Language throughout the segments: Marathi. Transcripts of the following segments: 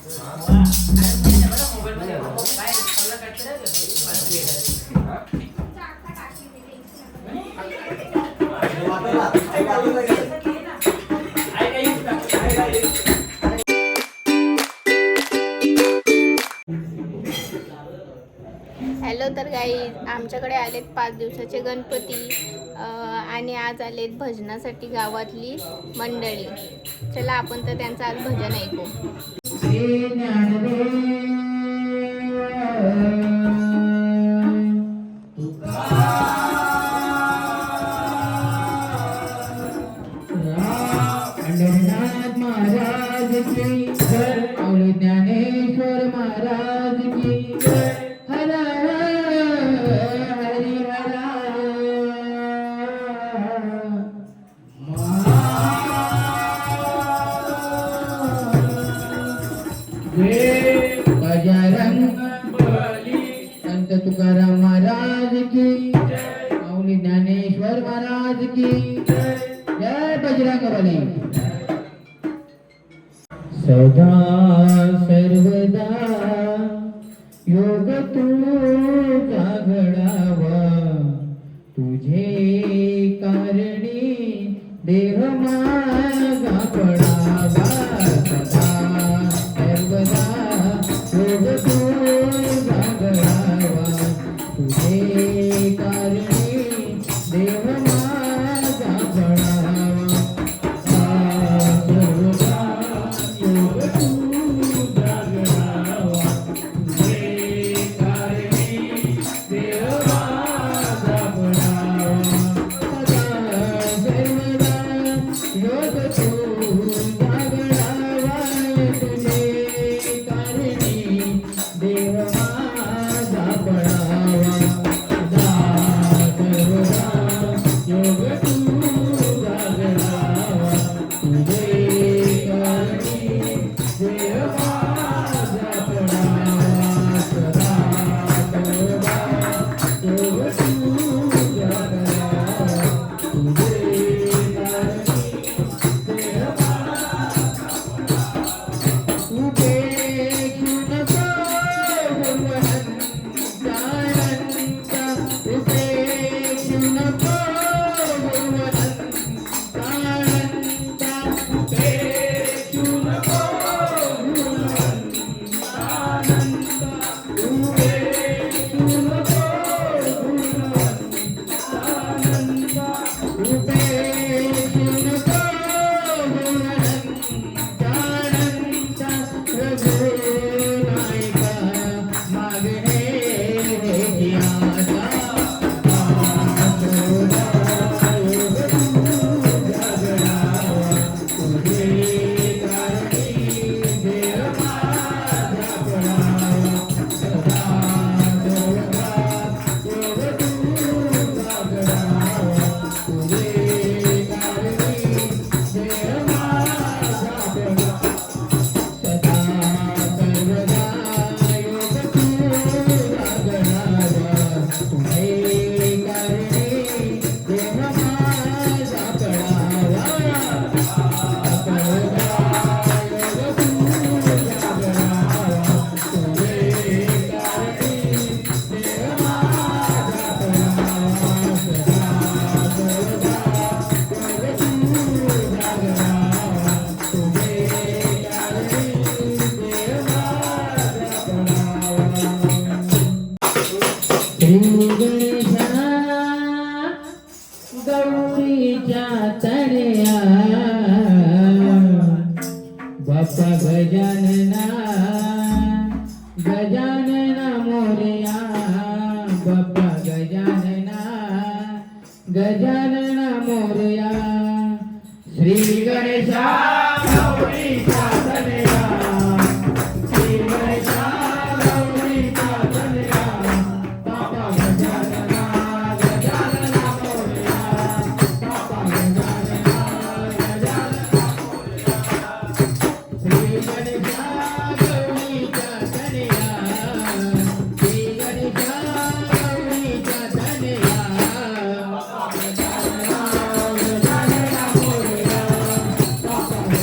हॅलो, तर गाई आमच्याकडे आलेत 5 दिवसाचे गणपती आणि आज आलेत भजनासाठी गावातली मंडळी. चला आपण तर त्यांचं आज भजन ऐकू. महाराज की ज्ञानेश्वर महाराज की हर हरि हरा बजरंग बली संत तुकाराम महाराज की माऊली ज्ञानेश्वर महाराज की जय बजरंग बली. सदा सर्वदा योग तुझा घडावा तुझे कारणी देह माझा पडावा. सदा सर्वदा योग तुझा घडावा तुझे कारणी देह माझा पडावा. गौरीच्या तळ्या बाप्पा गजानना गजानना मोरया बाप्पा गजानना गजानना मोरया. श्री गणेशा गौरीच्या तळ्या श्री गणेशा गौरीच्या तळ्या बाप्पा गजानना गजानना मोरया बाप्पा गजानना गजानना मोरया. श्री गणेशा गौरीच्या तळ्या श्री गणेशा गौरीच्या तळ्या बाप्पा गजानना गजानना मोरया बाप्पा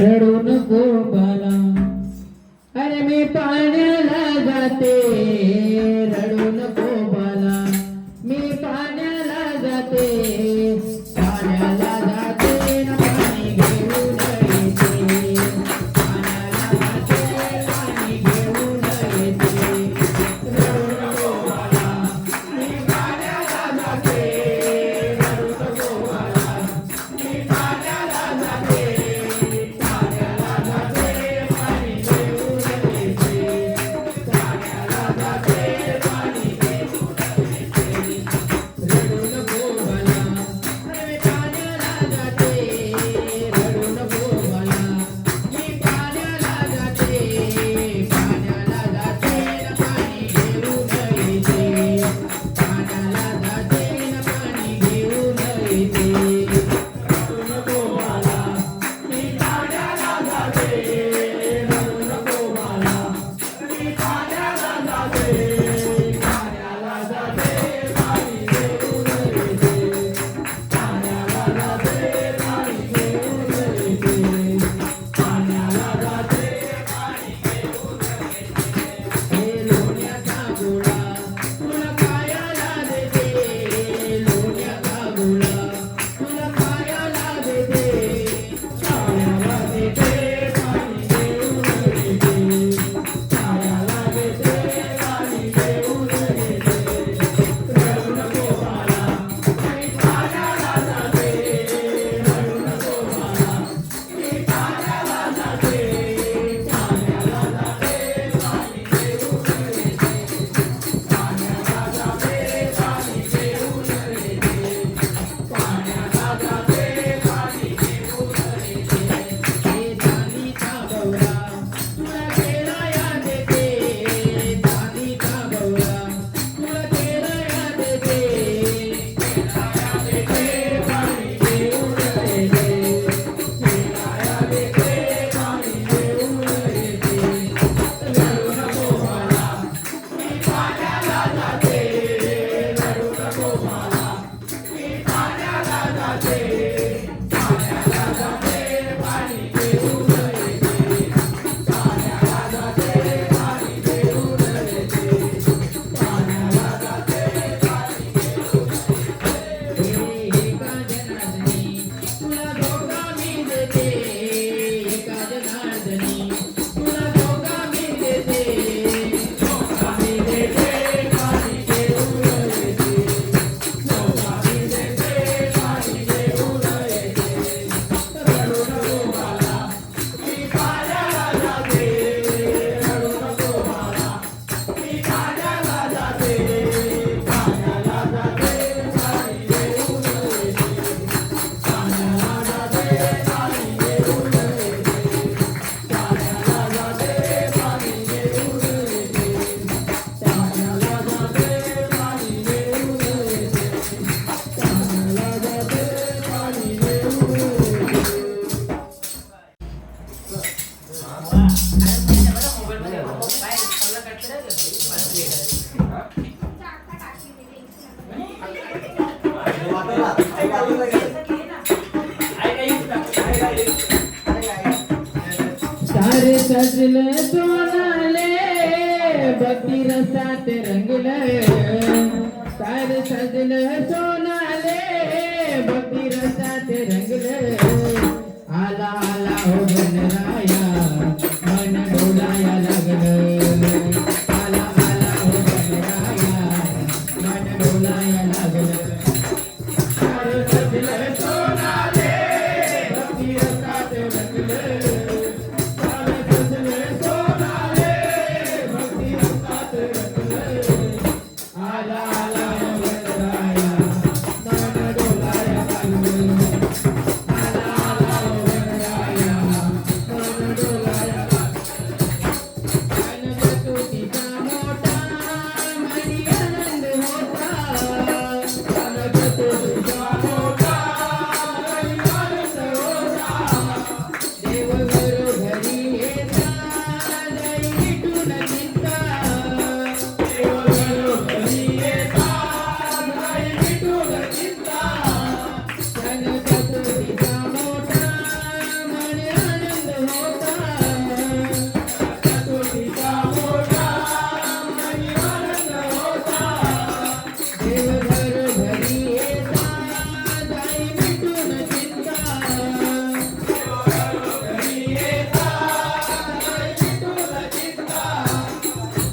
रडू नको बाला, अरे मी पाण्याला जाते, रडू नको बाला, मी पाण्याला जाते, पाण्याला जाते न पाणी घेऊन येते, पाण्याला जाते पाणी घेऊन येते, रडू नको बाला, मी पाण्याला जाते, रडू नको बाला, मी पाण्याला जाते, पाण्याला जाते पाणी घेऊन येते, पाण्याला जाते पाणी घेऊन येते, रडू नको बाला, मी पाण्याला जाते, रडू नको बाला, मी पाण्याला जाते, पाण्याला जाते न पाणी घेऊन येते, पाण्याला जाते न पाणी घेऊन येते, रडू नको बाला, मी पाण्याला जाते, रडू नको बाला, मी पाण्याला जाते, पाण्याला जाते पाणी घेऊन येते, पाण्याला जाते पाणी घेऊन येते, पाण्याला जाते पाणी घेऊन येते, हे लोण्याचा गोळा तुला खायला देते, लोण्याचा गोळा तुला खायला देते, खायला देते पाणी घेऊन येते, खायला देते पाणी घेऊन येते, रडू नको बाला, मी पाण्याला जाते, रडू नको बाला, मी पाण्याला जाते, पाण्याला जाते पाणी घेऊन येते, पाण्याला जाते पाणी घेऊन येते, पाण्याला जाते पाणी घेऊन येते, हे चांदीचा गौरा तुला खेळाया देते, चांदीचा गौरा तुला खेळाया देते, खेळाया देते पाणी घेऊन येते, खेळाया देते पाणी घेऊन येते, रडू नको बाला, मी पाण्याला जाते, रडू नको बाला, मी पाण्याला जाते, पाण्याला जाते पाणी घेऊन येते, पाण्याला जाते पाणी घेऊन येते, पाण्याला जाते पाणी घेऊन येते, एका जनार्दनी तुला धोका मी देते, एका जनार्दनी तुला धोका मी देते, धोका मी देते पाणी घेऊन येते, धोका मी देते पाणी घेऊन येते, रडू नको बाला, मी पाण्याला जाते, रडू नको बाला, मी पाण्याला जाते, पाण्याला जाते पाणी घेऊन येते, पाण्याला जाते पाणी घेऊन येते, पाण्याला जाते पाणी घेऊन येते, पाण्याला जाते पाणी घेऊन येते, पाण्याला जाते पाणी घेऊन येते. सारे सजले सोनाले भक्ती रसात रंगले, सारे सजले सोनाले भक्ती रसात रंगले, आला आला हो गणराया मन डोलाया लागलं, आला आला हो गणराया मन डोलाया लागलं, सारे सजले सोनाले भक्ती रसात रंगले, सारे सजले सोनाले भक्ती रसात रंगले, आला आला हो गणराया मन डोलाया लागलं, आला आला हो गणराया मन डोलाया लागलं, गणपतीचा मोठा मनी आनंद होता, गणपतीचा मोठा देवघर घरी येता जाई मिटून चिंता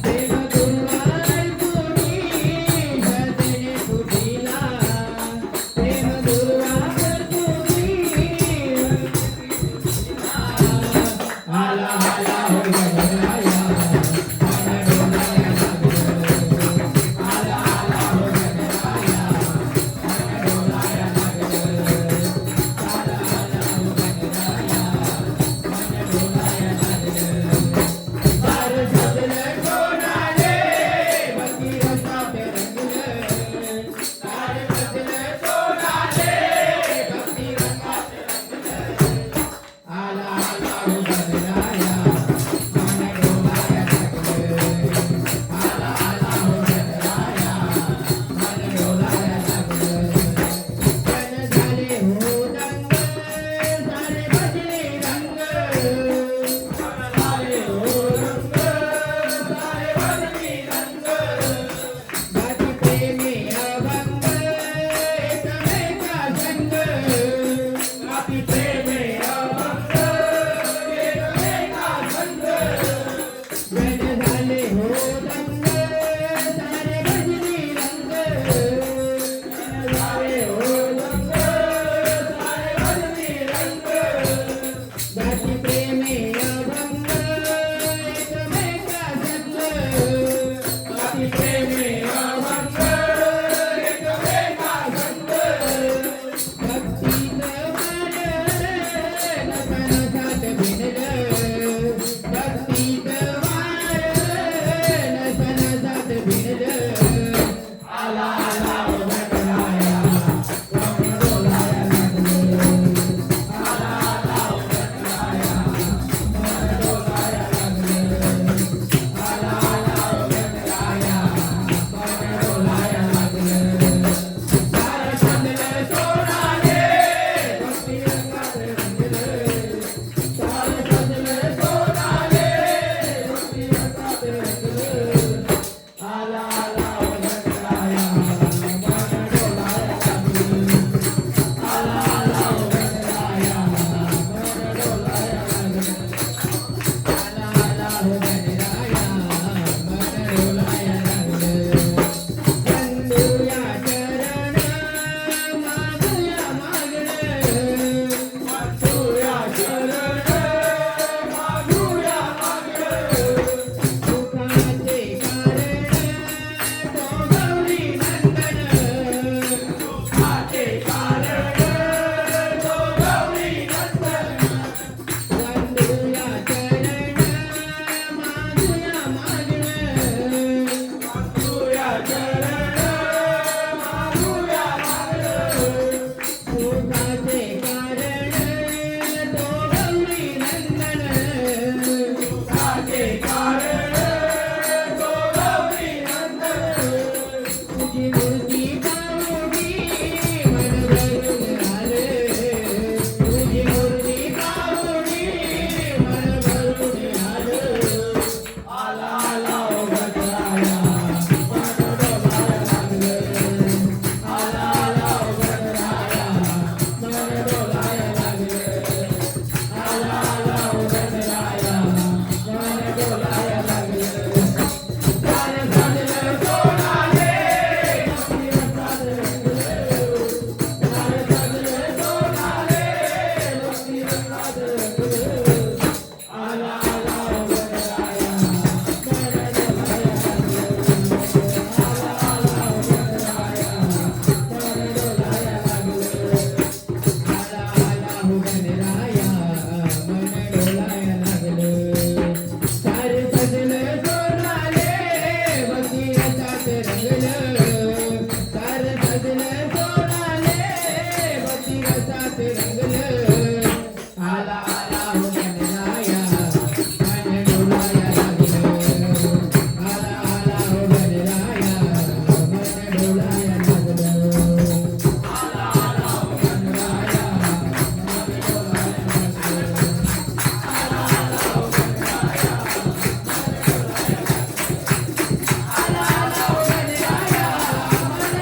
देव दुर्वाय तुम्ही भजने तुझीला देव दुर्वाय तुम्ही आला आला हो गणराया मन डोलाया लागलं आला आला हो गणराया मन डोलाया लागलं आला आला हो गणराया मन डोलाया लागलं दार सजलं सोनाले बत्ती रसात रंगलं दार सजलं सोनाले बत्ती रसात रंगलं आला आला हो गणराया मन डोलाया लागलं आला आला हो गणराया मन डोलाया लागलं जन झाले हो दंग सारे बजले रंग झाले हो रंग सारे बजले रंग बाकी प्रेमी अभंग एकमेका संग बाकी प्रेमी अभंग एकमेका संग जन झाले हो दंग सारे बजले रंग जन झाले हो दंग सारे बजले रंग बाकी प्रेमी अभंग एकमेका संग बाकी प्रेमी अभंग एकमेका संग भक्तीचं वार नसनसात भिनलं भक्तीचं वार नसनसात भिनलं आला आला हो गणराया मन डोलाया लागलं आला आला हो गणराया मन डोलाया लागलं आला आला हो गणराया मन डोलाया लागलं दार सजलं सोनाले भक्ती रंगात रंगलं दार सजलं सोनाले भक्ती रंगात रंगलं आला आला हो गणराया मन डोलाया लागलं आला आला हो गणराया मन डोलाया लागलं आला आला हो गणराया मन डोलाया लागलं वंदूया चरण मागूया मागणं वंदूया चरण मागूया मागणं सुखाचे कारण तो गौरी नंदन सुखाचे कारण तो गौरी नंदन वंदूया चरण मागूया मागणं वंदूया चरण मागूया मागणं सुखाचे कारण तो गौरी नंदन सुखाचे कारण तो गौरी नंदन तुझी मूर्ती पाहुणी मन भरून आलं तुझी मूर्ती पाहुणी मन भरून आलं आला आला हो गणराया मन डोलाया लागलं आला आला हो गणराया मन डोलाया लागलं आला आला हो गणराया मन डोलाया लागलं दार सजलं सोनाले भक्ती रसात रंगलं दार सजलं सोनाले भक्ती रसात रंगलं आला आला हो गणराया मन डोलाया लागलं आला आला हो गणराया मन डोलाया लागलं आला आला हो गणराया मन डोलाया लागलं सारे सजलं सोनाले भक्ती रसात रंगलं सारे सजलं सोनाले भक्ती रसात रंगलं आला आला हो गणराया मन डोलाया लागलं आला आला हो गणराया मन डोलाया लागलं आला आला हो गणराया मन डोलाया लागलं आला आला हो गणराया मन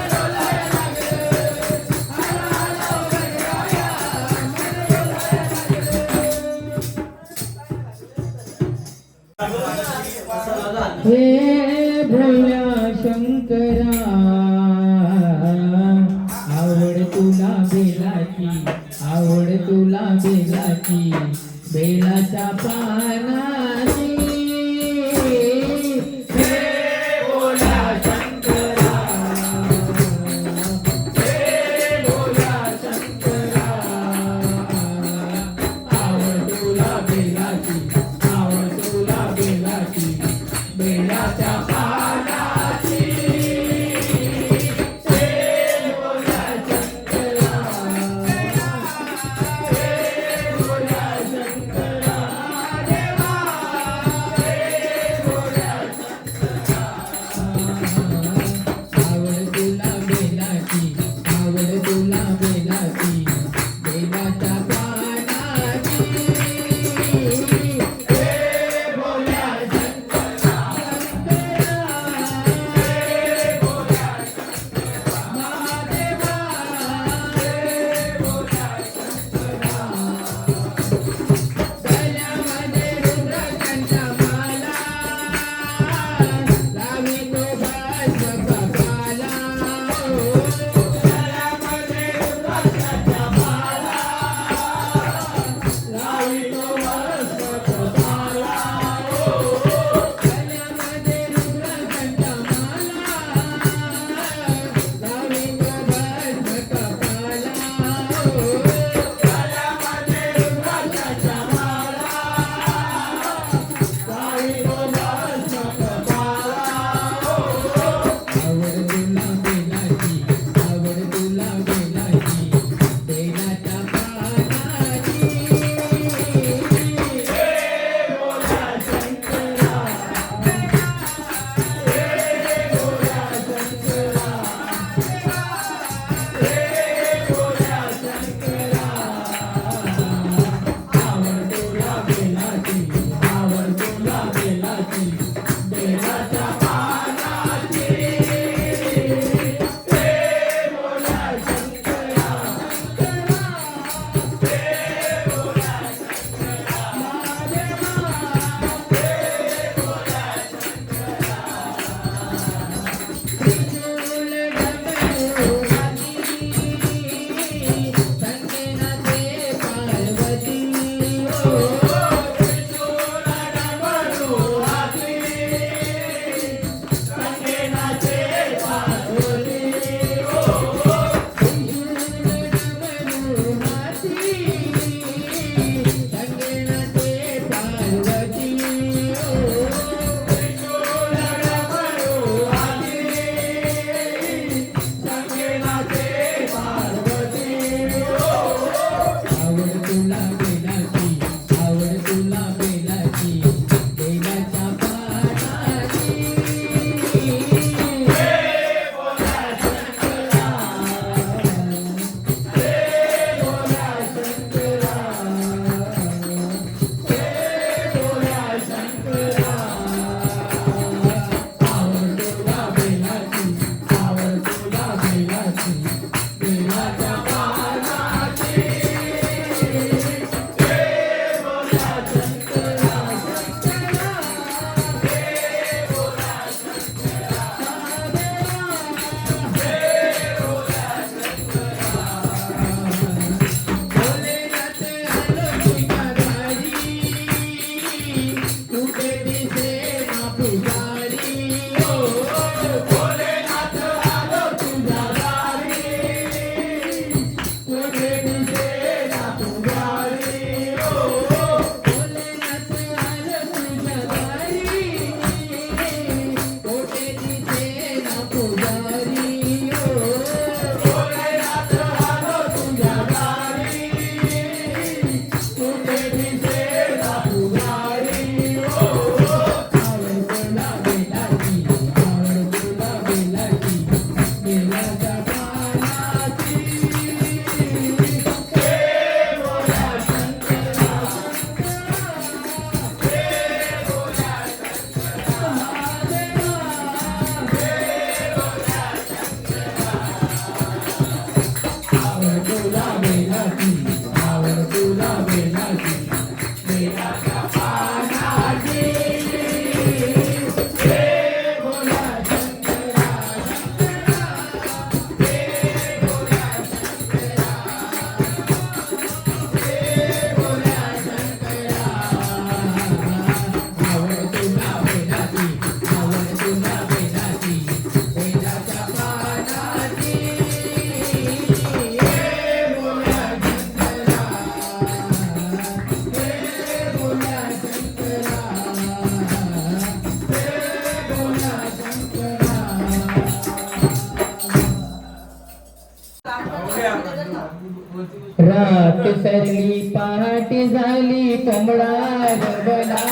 रात सरली पहाटे झाली कोंबडा रवला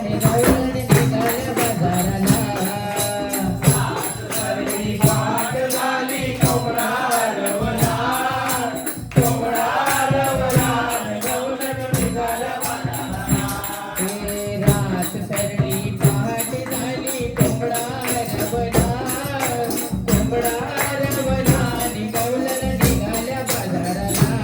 निघाला बाजाराला सरली पहाट झाली कोंबडा रवला निघाला बाजाराला रात सरली पहाटे झाली कोंबडा रवला निघाल्या बाजाराला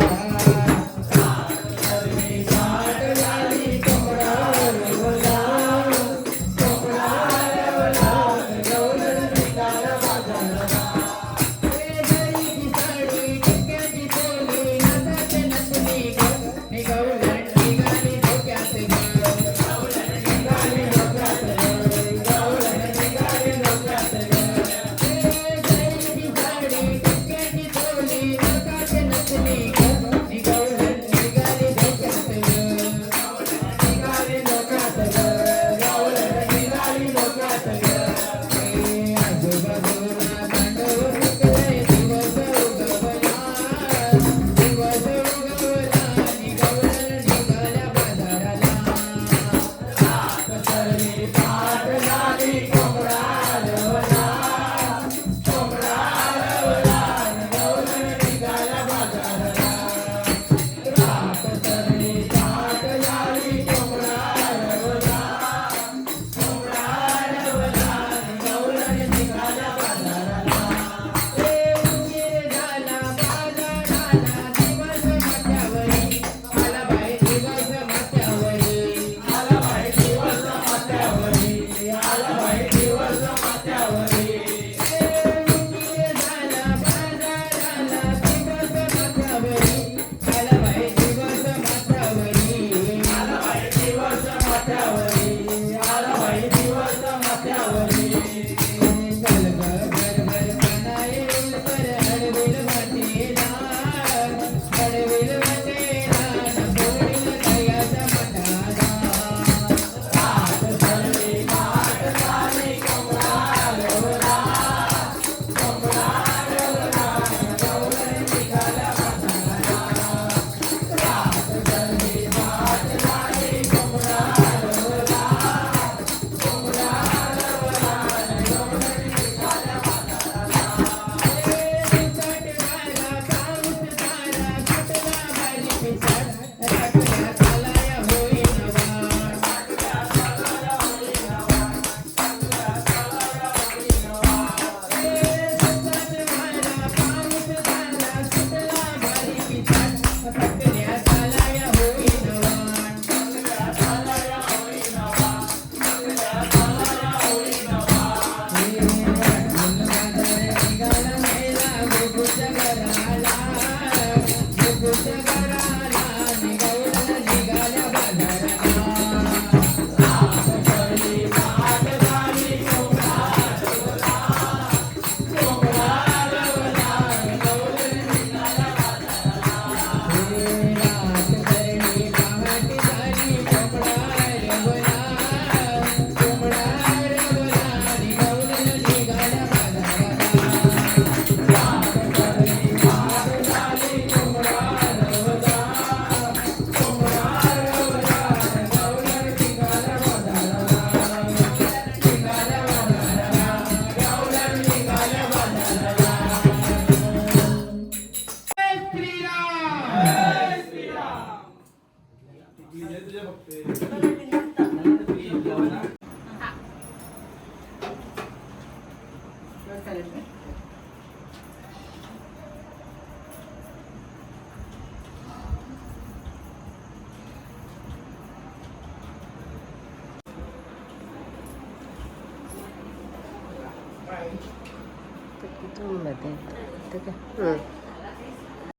किती मध्ये